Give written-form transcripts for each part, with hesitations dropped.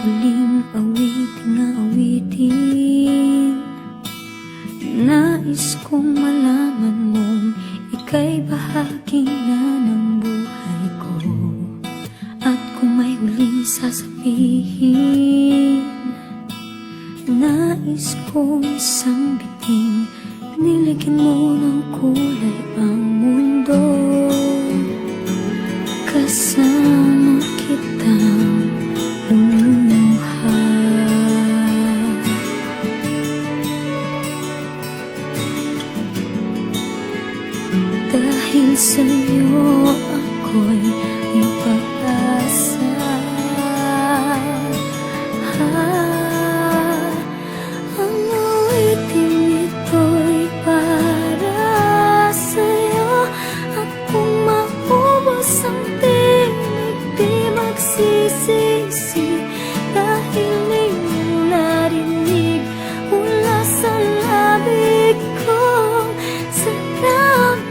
huling awitin na awitin. Nais kong malaman mong ika'y bahagi na ng buhay ko. At kung may huling sasabihin, nais kong isang biting nilagyan mo ng kulay ang mundo. Kasama kitang lumuha. Dahil sa'yo ako'y may pag-asa. Ang awitin ito'y para sa'yo. At kung maubos ang tinig, di magsisisi. Dahil iyong narinig mula sa labig ko. Salamat,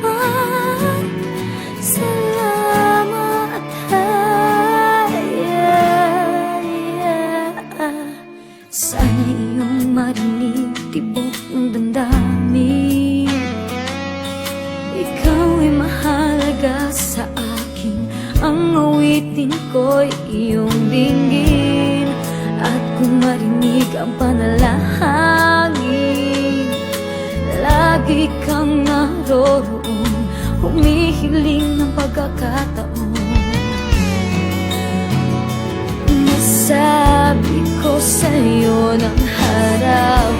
sana iyong marinig tibok ng damdamin. Ikaw ay mahalaga sa akin. Ang awitin ko'y iyong dinggin. At kung marinig ang panalangin, lagi kang naroroon, humihiling ng pagkakataon. Masabi ko sa'yo ng harap